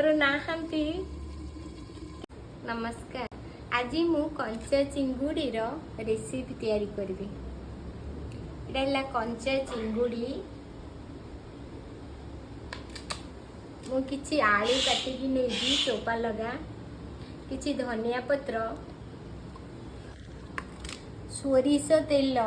କରୁନାହାନ୍ତି। नमस्कार। आज मु कंचा चिंगुड़ी रेसिपी तैयारी करी। इटा कंचा चिंगुड़ी मु किछि आलू काटिकी नहीं चोपा लगा, किछि धनिया पत्र, सोरिष तेल,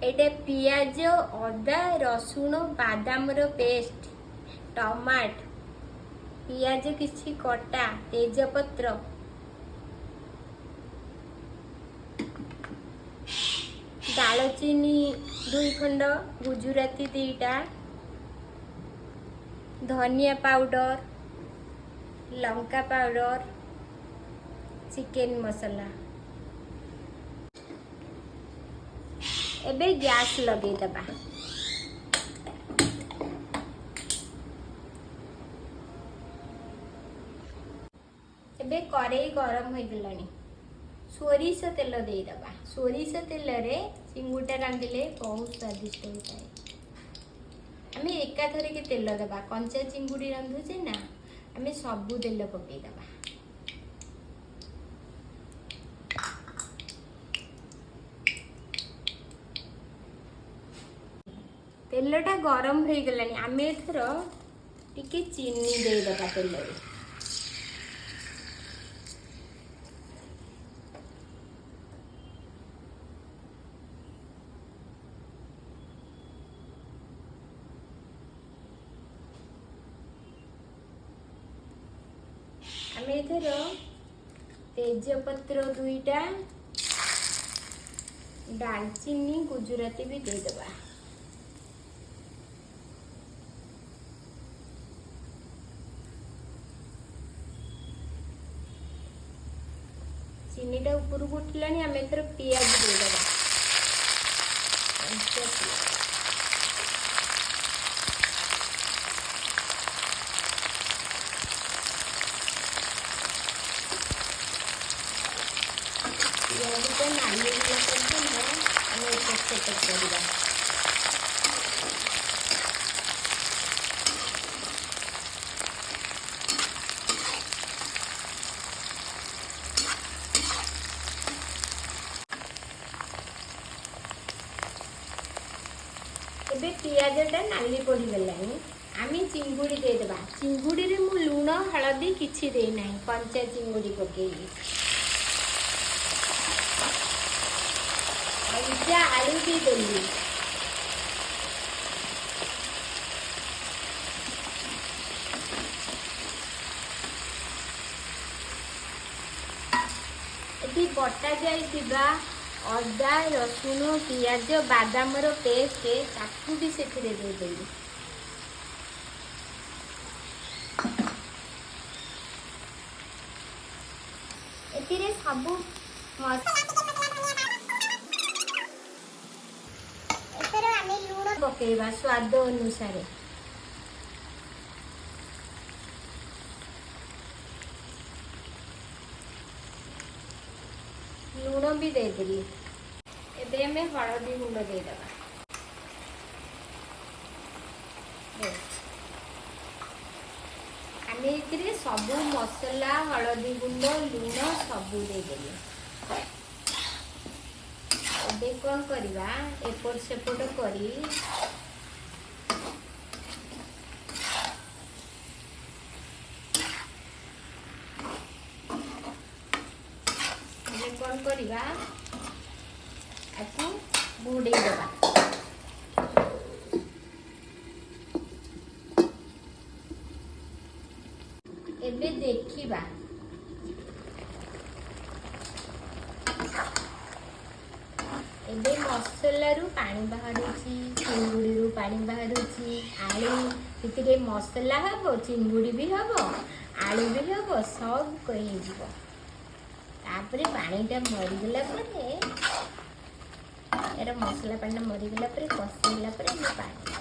एटे पियाज, अदा, रसुण, बादाम पेस्ट, टमाट, पियाज किछि कटा, तेजपत्र, दालचीनी 2 खंड, गुजराती 2टा, धनिया पाउडर, लंका पाउडर, चिकन मसाला। एबे गैस लगे दबा। एबे कड़ाई गरम हो गलानी, सोरिष तेल दे दबा। सोरिष तेल रे चिंगुटा रांधिले बहुत स्वादिष्ट होता है। आमे एकाथरे के तेल दबा, कंचा चिंगुड़ी रांधुचे ना, आमे सबु तेल पके दबा। तेलटा गरम हो गलानी, आमे एथर टिके चीनी दे दबा तेल रे। आमे एथर तेजपत्र 2टा, दालचीनी, गुजराती भी दे दबा। चीनीटा ऊपर उठलानी, आमे एथर पियाज दे दबा। पियाज नाली करवा। एबे पियाजटा नाली पड़ी गलानी, आमी चिंगुड़ी दे दबा। चिंगुड़ी रे मु लूण हलदी किछि दे नाही, कंचा चिंगुड़ी पकेई। कंचा आलू भी देली। एटी बटा जाइतिबा अदा, रसुण, पियाज, बादाम पेस्ट ताकू भी से दे देली। एतिरे सबु लूण पकेबा स्वाद अनुसार। लूण भी दे देली। एबे हमें हलदी गुंड दे दबा। आमे इतरे सबु मसला, हलदी गुंड, लूण सबु दे देली। एबे कौन करिबा, एपट सेपट करी कौन करिबा, आकु घोड़े दबा। एबे देखिबा एबे मसला रु पानी बाहरुची, चिंगुड़ी रु पानी बाहरुची, आलू इतरे मसला हबो, चिंगुड़ी भी हबो, आलू भी हबो, सब कही जीवो। तापरे पानीटा मरीगला परे, यार मसला पानी मरीगला परे, कषिगला परे हम पानी दबा।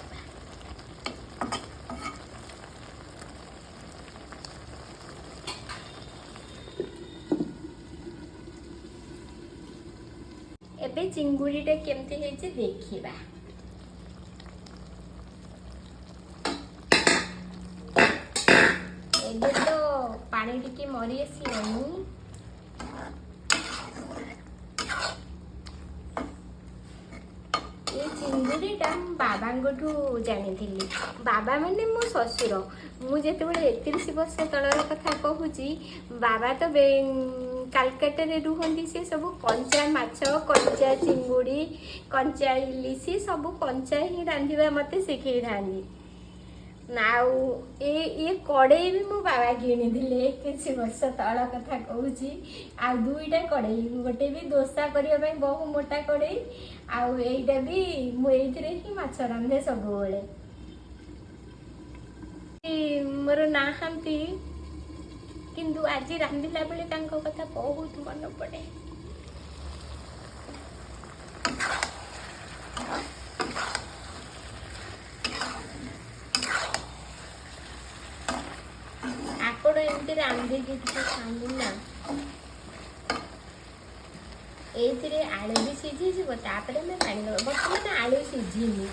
एबे चिंगुड़ीटा केमती हेछि देखिबा। पानी टिके मरी आसलानी ये चिंगुड़ीटा बाबांठू जानी बाबा माने मो ससुर मुझे 31 वर्ष तलर कथा कहूँ बाबा तो कालकाटा रे रुहंती से सब कंचा माछ कंचा चिंगुड़ी कंचा इलिशी सब कंचा ही रांधिबा मते शिखई थांदी नाउ ये कड़े भी मो बाबा किणी दिले किसी वर्ष तल कथा कहूँ आ दुईटा कड़े गोटे भी दोसा करने बहु मोटा कड़े आईटा भी मुझे ही माछ रांधे सब बेले मोर नाहांती किंतु आज रांधिला बेले तांको कथा बहुत मन पड़े आपण एमती रांधे खांदू ना ये आलू भी सीझी तापर मैं पानी दबा बर्तमान आलू सीझीनी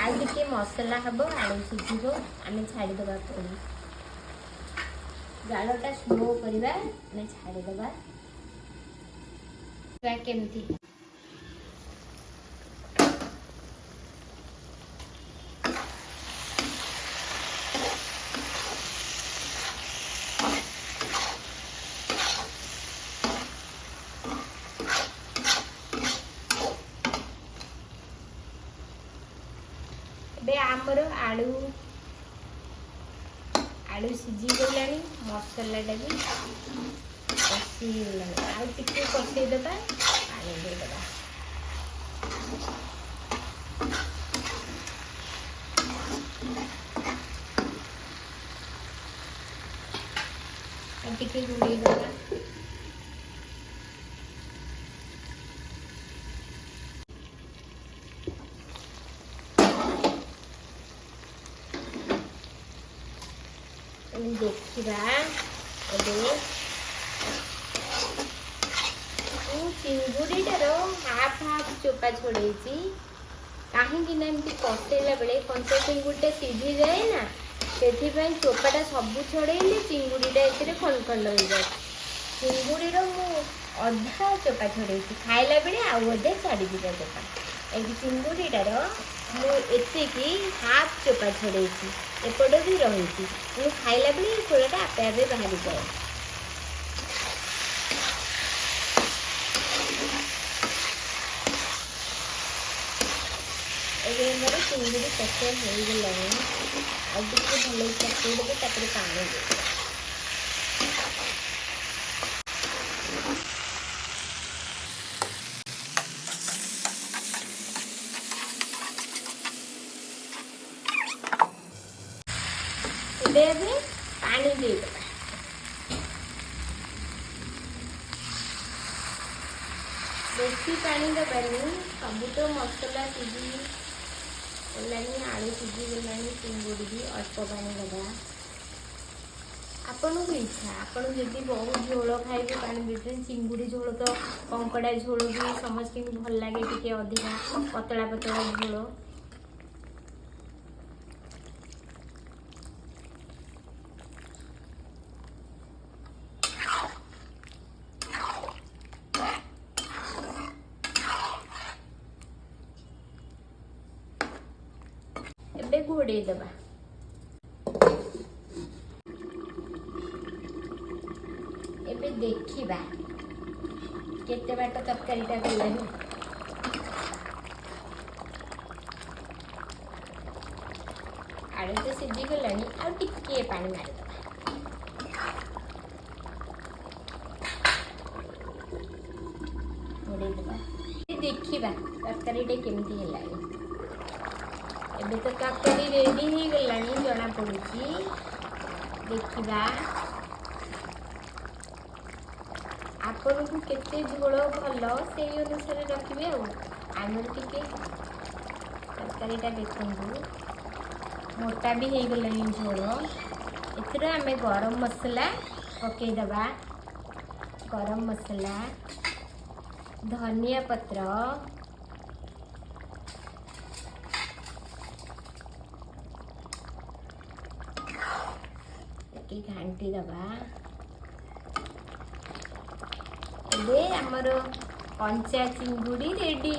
आलू टे मसला हम आलू सीझ आम छाड़ीदे पुणी जालटा स्लो करवा छाड़ीदे केमती आमर आलू आलू सीझी गला मसलाटा भी कषीगला आगे कषेदेबा पानी देदेबा टिके घोड़े देबा देखा चिंगुड़ीटार हाफ हाफ चोपा छोड़े कहीं कषेला बेले कंचा चिंगुड़ीटा सीझी जाए ना से चोपाटा सब छड़े चिंगुड़ीटा ए खंड खंड हो जाए चिंगुड़ीर मु अधा चोपा छड़े खाइला बेले आधे छाड़ी दिया चोपा ये चिंगुड़ीटार मुझे हाफ चोपा छड़े एपटे भी रही खाइला बेले खोलटा आपे आपे बाहरी जाए मोर चिंगुड़ी कषा हो गला आगे भले चकड़े पानी दे पानी दे बेसी पानी दबानी सब तो मसला सीझी गलानी आलू सीझी गलानी चिंगुड़ी भी अल्प पानी दबा आपन को इच्छा आपन जदि बहुत झोल खाइबे पानी देते चिंगुड़ी झोल तो कंकड़ा झोल भी समस्त भल लगे टिके अधिका पतला पतला झोल घोड़े दबा एबे देखिबा केते बाट तरकारीटा गलानी आलू तो सीझी गलानी आ टिके पानी मारिदबा घोड़े दबा देखिबा तरकारीटा केमती हेलानी एबे तो तरकारी रेडी हो गलानी जना पड़ुची देखिबा आपन को केते झोल भल से अनुसार रखिबे आमर टिके तरकारीटा देखंतु मोटा भी हो गलानी झोल एथरे आमे गरम मसला पके दबा गरम मसला धनिया पत्र घाटी दबा ଏବେ ଆମର କଞ୍ଚା ଚିଙ୍ଗୁଡ଼ି ରେଡ଼ି।